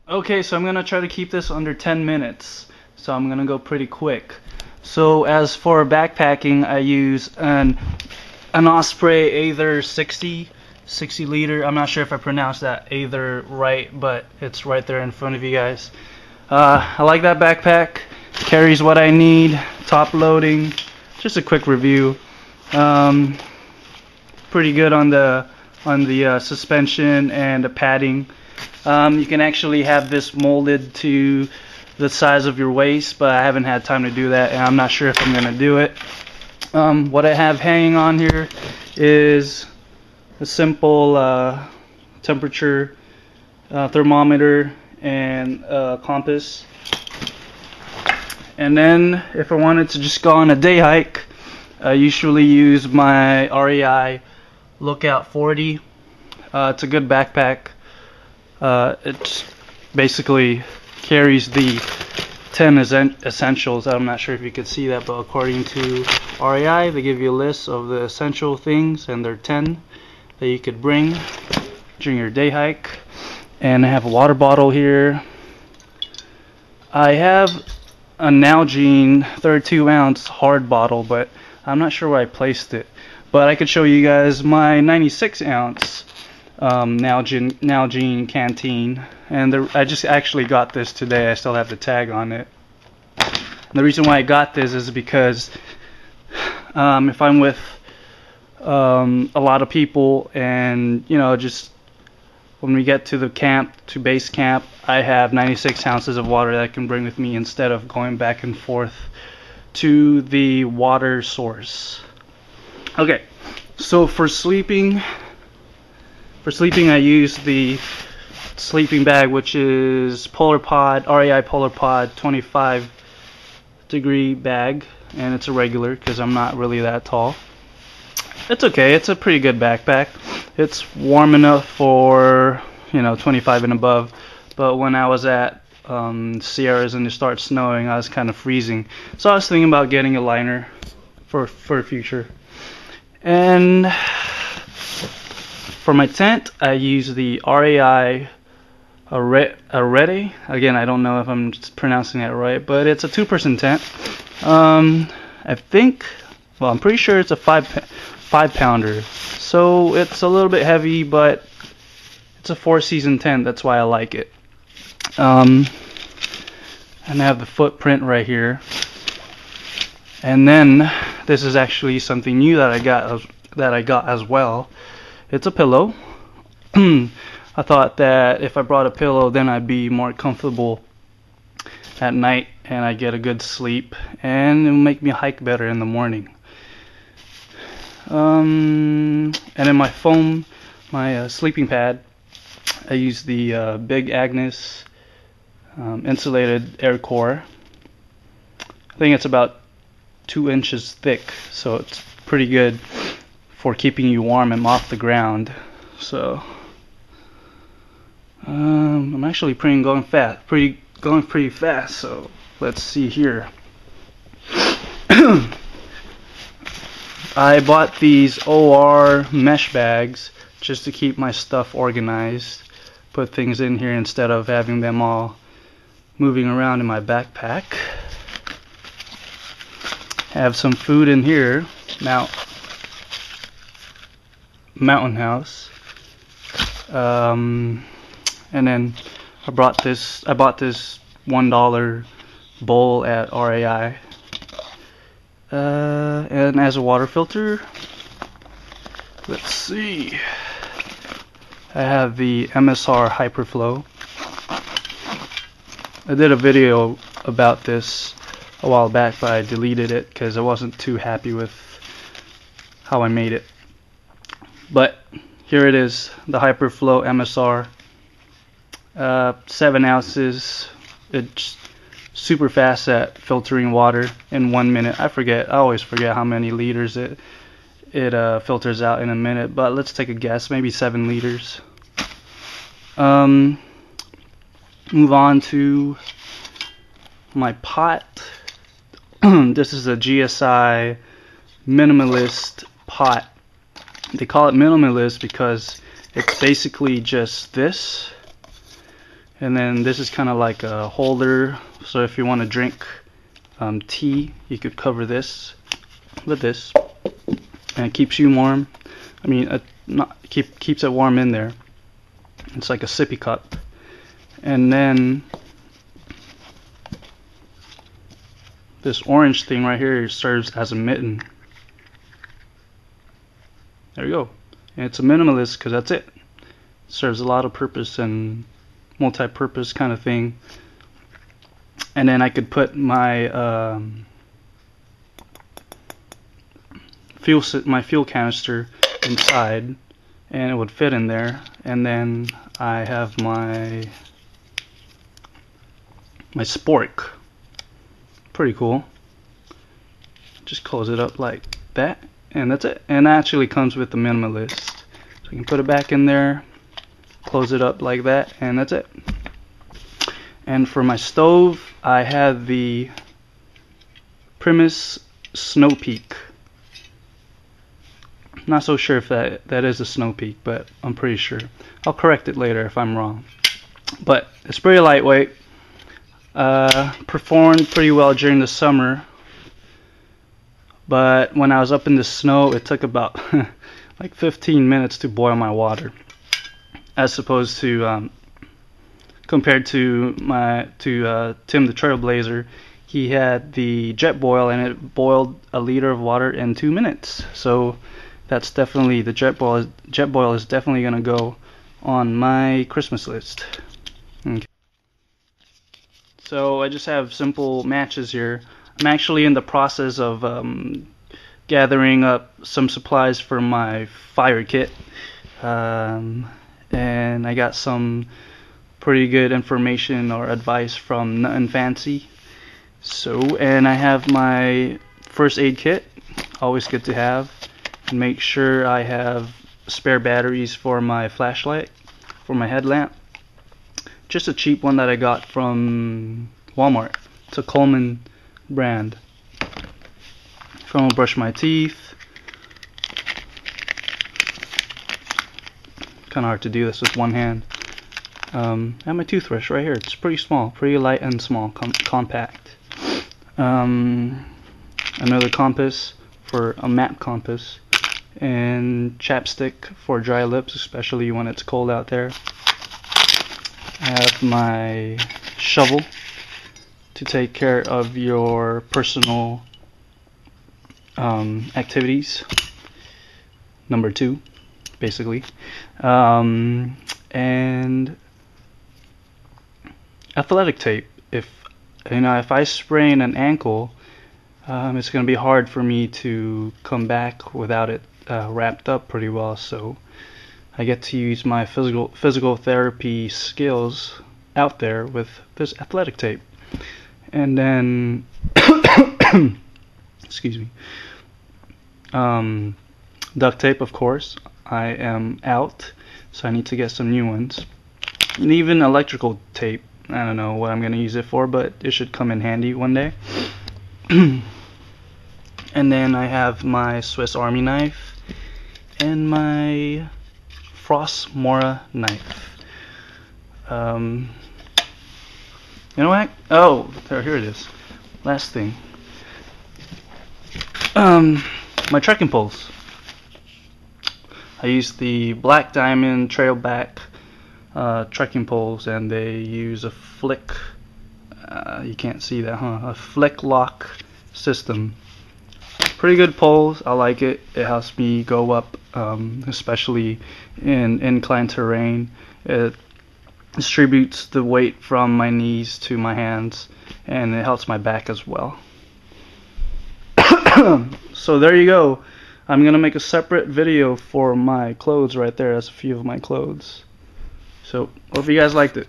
Okay, so I'm gonna try to keep this under 10 minutes. So I'm gonna go pretty quick. So as for backpacking, I use an Osprey Aether 60 liter. I'm not sure if I pronounced that Aether right, but it's right there in front of you guys. I like that backpack. Carries what I need. Top loading. Just a quick review. Pretty good on the suspension and the padding. You can actually have this molded to the size of your waist, but I haven't had time to do that, and I'm not sure if I'm going to do it. What I have hanging on here is a simple temperature thermometer and compass. And then if I wanted to just go on a day hike, I usually use my REI Lookout 40. It's a good backpack. It basically carries the 10 essentials. I'm not sure if you could see that, but according to REI, they give you a list of the essential things, and there are 10 that you could bring during your day hike. And I have a water bottle here. I have a Nalgene 32-ounce hard bottle, but I'm not sure where I placed it. But I could show you guys my 96-ounce Nalgene canteen, and I just actually got this today. I still have the tag on it. And the reason why I got this is because if I'm with a lot of people, and just when we get to the camp, to base camp, I have 96 ounces of water that I can bring with me instead of going back and forth to the water source. Okay, so for sleeping I use the sleeping bag, which is PolarPod, REI PolarPod 25 degree bag, and it's a regular because I'm not really that tall. It's okay, it's a pretty good backpack. It's warm enough for 25 and above, but when I was at Sierras and it started snowing, I was kind of freezing, so I was thinking about getting a liner for future. And for my tent, I use the REI Arete. Again, I don't know if I'm pronouncing that right, but it's a 2-person tent. I think, well, I'm pretty sure it's a 5-pounder, so it's a little bit heavy, but it's a 4-season tent. That's why I like it. And I have the footprint right here. And then this is actually something new that I got as well. It's a pillow. I thought that if I brought a pillow, then I'd be more comfortable at night and I get a good sleep, and it'll make me hike better in the morning. And then my foam, my sleeping pad, I use the Big Agnes insulated air core. I think it's about 2 inches thick, so it's pretty good for keeping you warm and off the ground. So I'm actually going pretty fast. So let's see here. I bought these OR mesh bags just to keep my stuff organized. Put things in here instead of having them all moving around in my backpack. Have some food in here. Mountain House. And then I bought this $1 bowl at REI. And as a water filter, let's see, I have the MSR Hyperflow. I did a video about this a while back, but I deleted it because I wasn't too happy with how I made it. But here it is, the Hyperflow MSR, 7 ounces. It's super fast at filtering water in 1 minute. I always forget how many liters it filters out in a minute, but let's take a guess, maybe 7 liters. Move on to my pot. This is a GSI minimalist pot. They call it minimalist because it's basically just this, and then this is kind of like a holder, so if you want to drink tea, you could cover this with this, and it keeps you warm. I mean, keeps it warm in there. It's like a sippy cup. And then this orange thing right here serves as a mitten. There you go. And it's a minimalist because that's it. Serves a lot of purpose and multi-purpose kind of thing. And then I could put my fuel canister inside, and it would fit in there. And then I have my spork. Pretty cool. Just close it up like that, and that's it. And that actually comes with the minimalist, so you can put it back in there, close it up like that, and that's it. And for my stove, I have the Primus Snow Peak. Not so sure if that is a Snow Peak, but I'm pretty sure. I'll correct it later if I'm wrong. But it's pretty lightweight. Performed pretty well during the summer, but when I was up in the snow, it took about like 15 minutes to boil my water, as opposed to compared to Tim the Trailblazer. He had the jet boil, and it boiled a liter of water in 2 minutes. So that's definitely, the jet boil is definitely gonna go on my Christmas list. Okay. So I just have simple matches here. I'm actually in the process of gathering up some supplies for my fire kit, and I got some pretty good information or advice from Nuttin' Fancy. So, and I have my first aid kit, always good to have, and make sure I have spare batteries for my flashlight, for my headlamp. Just a cheap one that I got from Walmart. It's a Coleman brand. If I want to brush my teeth, kind of hard to do this with one hand. I have my toothbrush right here. It's pretty small, pretty light and small, compact. Another compass for a map compass, and chapstick for dry lips, especially when it's cold out there. I have my shovel to take care of your personal activities. Number 2, basically. And athletic tape. If I sprain an ankle, it's going to be hard for me to come back without it wrapped up pretty well. So I get to use my physical therapy skills out there with this athletic tape. And then excuse me, duct tape, of course. I am out, so I need to get some new ones. And even electrical tape. I don't know what I'm going to use it for, but it should come in handy one day. And then I have my Swiss Army knife and my Frost Mora knife. You know what? Oh, here it is. Last thing. My trekking poles. I use the Black Diamond Trailback trekking poles, and they use a flick. You can't see that, huh? A flick lock system. Pretty good poles. I like it. It helps me go up, especially in inclined terrain. It distributes the weight from my knees to my hands, and it helps my back as well. So there you go. I'm gonna make a separate video for my clothes right there. That's a few of my clothes. So hope you guys liked it.